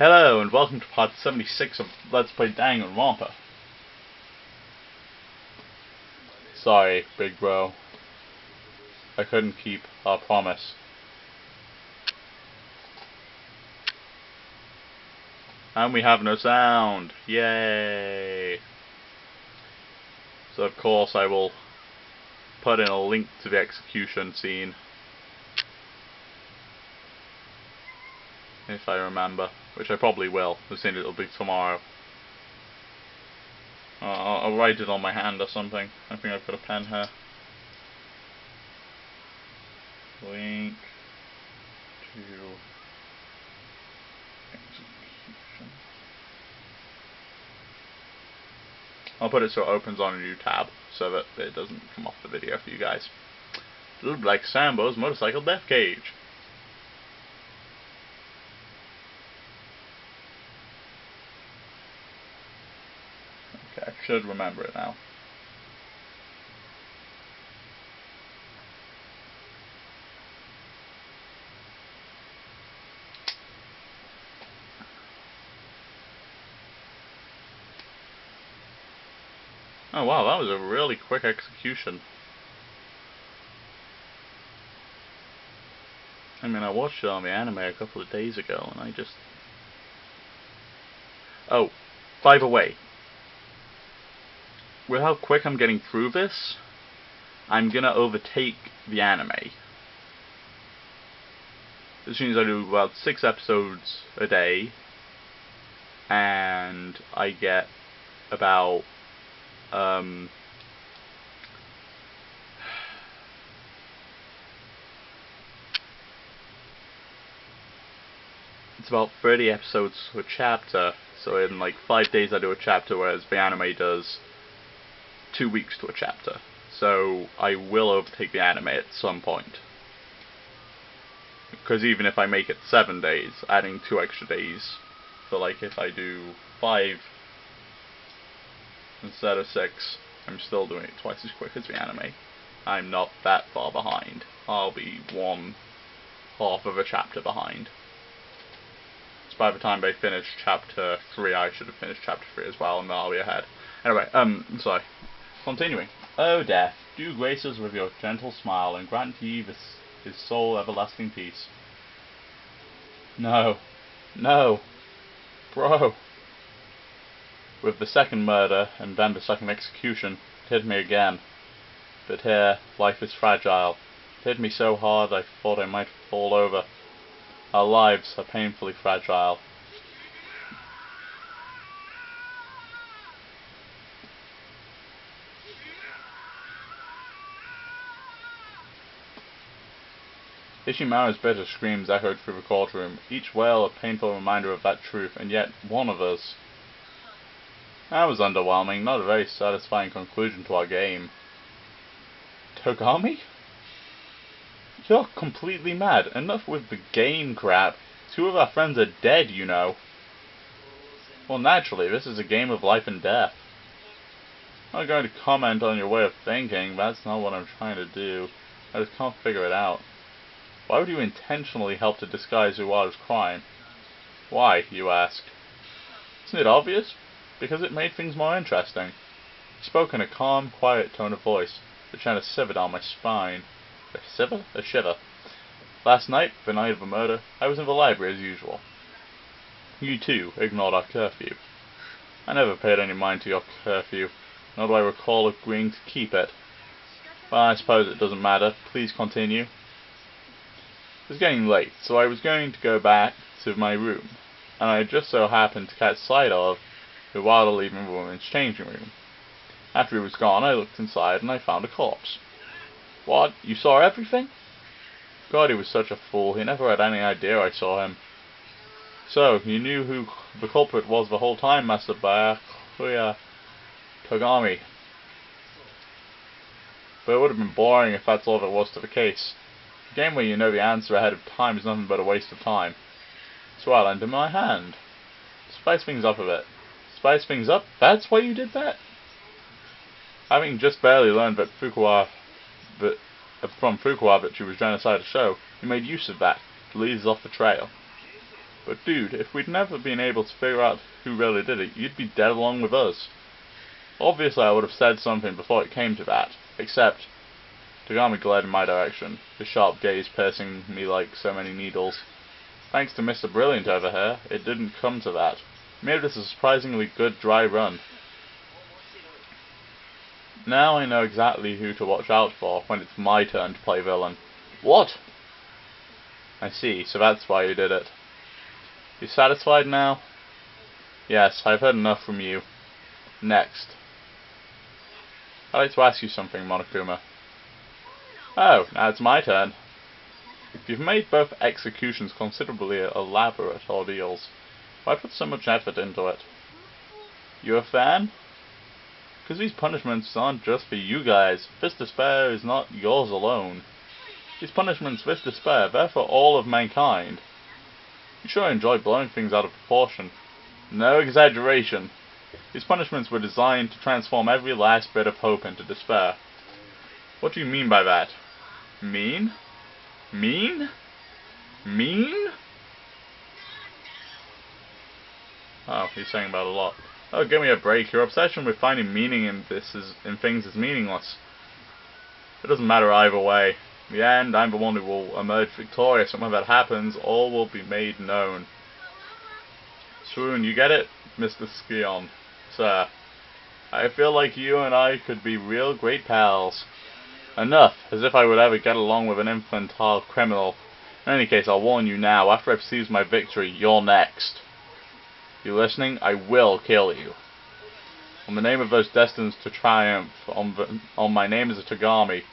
Hello and welcome to part 76 of Let's Play Dangan Ronpa. Sorry, big bro. I couldn't keep our promise. And we have no sound. Yay! So of course I will put in a link to the execution scene. If I remember. Which I probably will. I've seen it'll be tomorrow. I'll write it on my hand or something. I think I've got a pen here. Link to execution. I'll put it so it opens on a new tab so that it doesn't come off the video for you guys. Little Black Sambo's motorcycle death cage. Okay, I should remember it now. Oh wow, that was a really quick execution. I mean, I watched it on the anime a couple of days ago and I just... Oh, by the way, with how quick I'm getting through this, I'm gonna overtake the anime. As soon as I do about 6 episodes a day, and I get about it's about 30 episodes to a chapter, so in like 5 days I do a chapter, whereas the anime does 2 weeks to a chapter. So I will overtake the anime at some point. Because even if I make it 7 days, adding 2 extra days, so like if I do 5 instead of 6, I'm still doing it twice as quick as the anime. I'm not that far behind. I'll be 1/2 of a chapter behind. So by the time they finish chapter 3, I should have finished chapter 3 as well, and then I'll be ahead. Anyway, sorry. Continuing. O death, do grace us with your gentle smile, and grant ye his soul everlasting peace. No. No. Bro. With the second murder, and then the second execution, it hit me again. But here, life is fragile. It hit me so hard I thought I might fall over. Our lives are painfully fragile. Ishimaru's bitter screams echoed through the courtroom, each wail a painful reminder of that truth, and yet one of us. That was underwhelming, not a very satisfying conclusion to our game. Togami? You're completely mad. Enough with the game crap. 2 of our friends are dead, you know. Well, naturally, this is a game of life and death. I'm not going to comment on your way of thinking, that's not what I'm trying to do. I just can't figure it out. Why would you intentionally help to disguise Uwata's crime? Why, you ask? Isn't it obvious? Because it made things more interesting. He spoke in a calm, quiet tone of voice, that sent a shiver down my spine. A shiver? A shiver. Last night, the night of the murder, I was in the library as usual. You too ignored our curfew. I never paid any mind to your curfew, nor do I recall agreeing to keep it. Well, I suppose it doesn't matter. Please continue. It was getting late, so I was going to go back to my room, and I just so happened to catch sight of Uwata leaving the women's changing room. After he was gone, I looked inside and I found a corpse. What? You saw everything? God, he was such a fool. He never had any idea I saw him. So, you knew who the culprit was the whole time, Master Byakuya Togami. But it would have been boring if that's all there was to the case. A game where you know the answer ahead of time is nothing but a waste of time. So I lent him my hand. Spice things up a bit. Spice things up? That's why you did that? Having just barely learned that from Fukuwa that she was genocide a show, he made use of that to lead us off the trail. But dude, if we'd never been able to figure out who really did it, you'd be dead along with us. Obviously I would have said something before it came to that, except Tagami glared in my direction, his sharp gaze piercing me like so many needles. Thanks to Mr. Brilliant over here, it didn't come to that. He made this a surprisingly good dry run. Now I know exactly who to watch out for when it's my turn to play villain. What? I see, so that's why you did it. You satisfied now? Yes, I've heard enough from you. Next. I'd like to ask you something, Monokuma. Oh, now it's my turn. You've made both executions considerably elaborate ordeals. Why put so much effort into it? You a fan? Because these punishments aren't just for you guys. This despair is not yours alone. These punishments, this despair, they're for all of mankind. You sure enjoy blowing things out of proportion. No exaggeration. These punishments were designed to transform every last bit of hope into despair. What do you mean by that? Mean? Mean? Mean? Oh, he's saying about a lot. Oh, give me a break. Your obsession with finding meaning in things is meaningless. It doesn't matter either way. In the end, I'm the one who will emerge victorious, and when that happens, all will be made known. Swoon, you get it? Mr. Skion. Sir. I feel like you and I could be real great pals. Enough, as if I would ever get along with an infantile criminal. In any case, I'll warn you now, after I've seized my victory, you're next. You listening? I will kill you. In the name of those destined to triumph, on my name as a Tagami.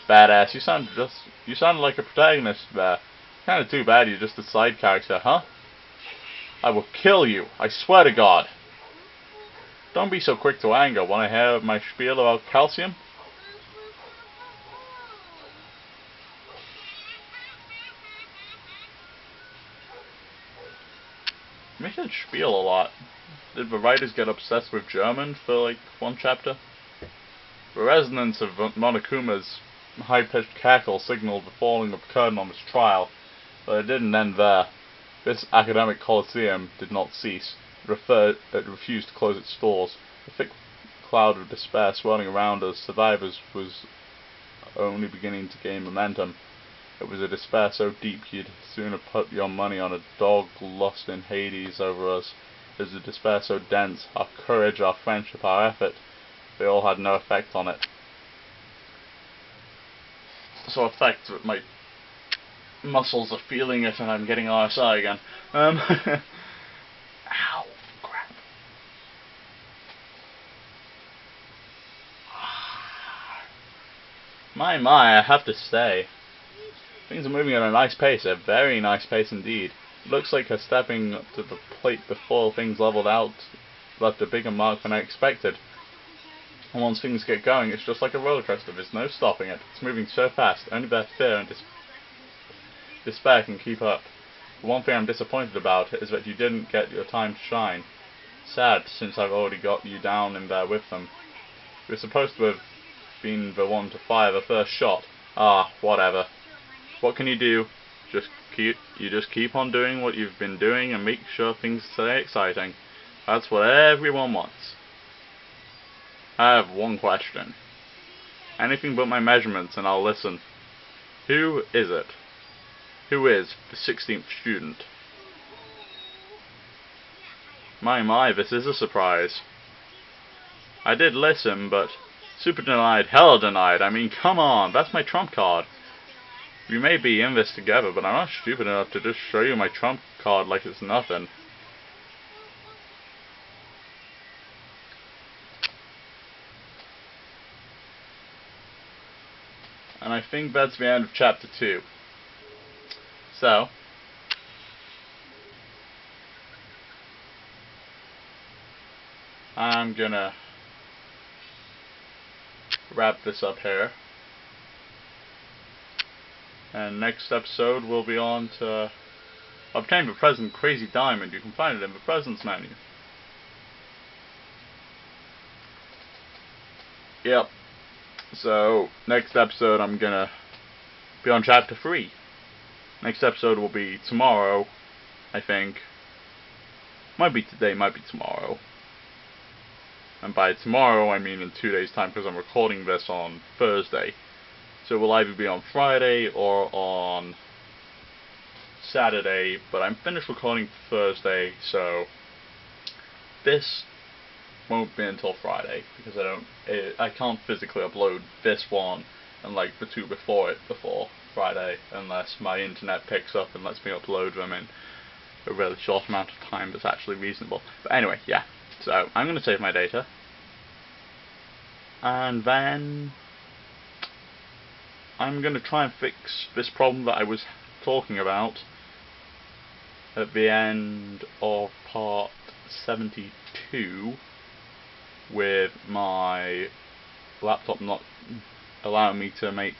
Badass, you sound like a protagonist there. Kinda too bad you're just a side character, huh? I will kill you, I swear to God. Don't be so quick to anger. Want to hear my spiel about calcium? You mentioned spiel a lot. Did the writers get obsessed with German for like one chapter? The resonance of Monokuma's high-pitched cackle signaled the falling of the curtain on his trial, but it didn't end there. This academic coliseum did not cease. It refused to close its doors. The thick cloud of despair swirling around us survivors was only beginning to gain momentum. It was a despair so deep you'd sooner put your money on a dog lost in Hades over us. It was a despair so dense, our courage, our friendship, our effort, they all had no effect on it. So effect that my muscles are feeling it and I'm getting RSI again. Ow, crap. My, I have to say. Things are moving at a nice pace, a very nice pace indeed. It looks like her stepping up to the plate before things leveled out left a bigger mark than I expected. And once things get going, it's just like a roller coaster. There's no stopping it. It's moving so fast, only their fear and despair can keep up. The one thing I'm disappointed about is that you didn't get your time to shine. Sad, since I've already got you down in there with them. You were supposed to have been the one to fire the first shot. Ah, whatever. What can you do? You just keep on doing what you've been doing and make sure things stay exciting. That's what everyone wants. I have one question. Anything but my measurements and I'll listen. Who is it? Who is the 16th student? My, this is a surprise. I did listen, but super denied, hella denied. I mean, come on, that's my trump card. We may be in this together, but I'm not stupid enough to just show you my trump card like it's nothing. And I think that's the end of chapter 2. So, I'm gonna wrap this up here. And next episode we'll be on to obtain the present Crazy Diamond. You can find it in the presents menu. Yep. So, next episode I'm gonna be on chapter 3. Next episode will be tomorrow, I think. Might be today, might be tomorrow. And by tomorrow, I mean in 2 days' time, because I'm recording this on Thursday. So it will either be on Friday or on Saturday, but I'm finished recording Thursday, so this won't be until Friday, because I can't physically upload this one and like the two before Friday, unless my internet picks up and lets me upload them in a really short amount of time that's actually reasonable. But anyway, yeah, so I'm going to save my data, and then I'm going to try and fix this problem that I was talking about at the end of part 72, with my laptop not allowing me to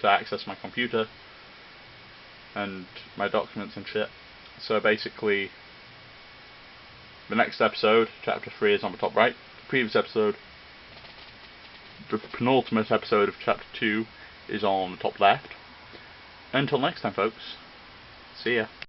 access my computer and my documents and shit. So basically, the next episode, chapter 3, is on the top right. The previous episode, the penultimate episode of chapter 2, is on the top left. Until next time, folks, see ya.